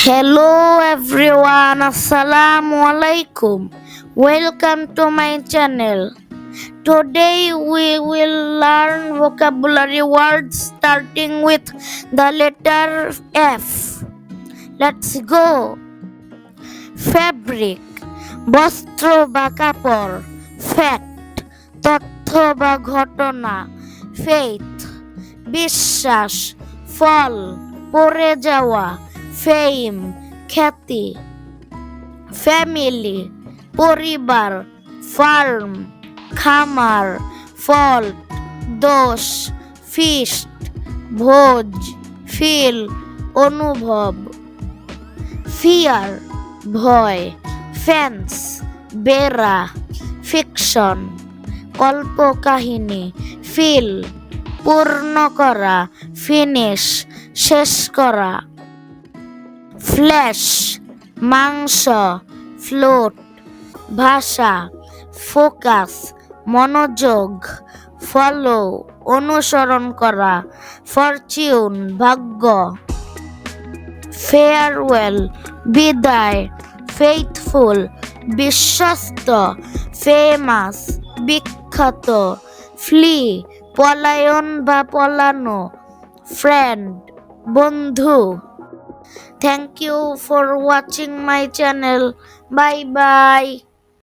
Hello everyone, Assalamu alaikum. Welcome to my channel. Today we will learn vocabulary words starting with the letter F. Let's go. Fabric, বস্ত্র বা কাপড়. Fact, তথ্য বা ঘটনা. Faith, বিশ্বাস. ফল, পড়ে যাওয়া. ফেম, খ্যাতি. ফ্যামিলি, পরিবার. ফার্ম, খামার. ফল্ট, দোষ. ফিস্ট, ভোজ. ফিল, অনুভব. ফিয়ার, ভয়. ফেন্স, বেড়া. ফিকশন, কল্পকাহিনী. ফিল, পূর্ণ করা. ফিনিশ, শেষ করা. ফ্ল্যাশ, মাংস. ফ্লোট, ভাষা. ফোকাস, মনোযোগ. ফলো, অনুসরণ করা. ফরচিউন, ভাগ্য. ফেয়ারওয়েল, বিদায়. ফেইথফুল, বিশ্বস্ত. ফেমাস, বিখ্যাত. ফ্লি, পলায়ন বা পলানো. ফ্রেন্ড, বন্ধু. Thank you for watching my channel. Bye bye.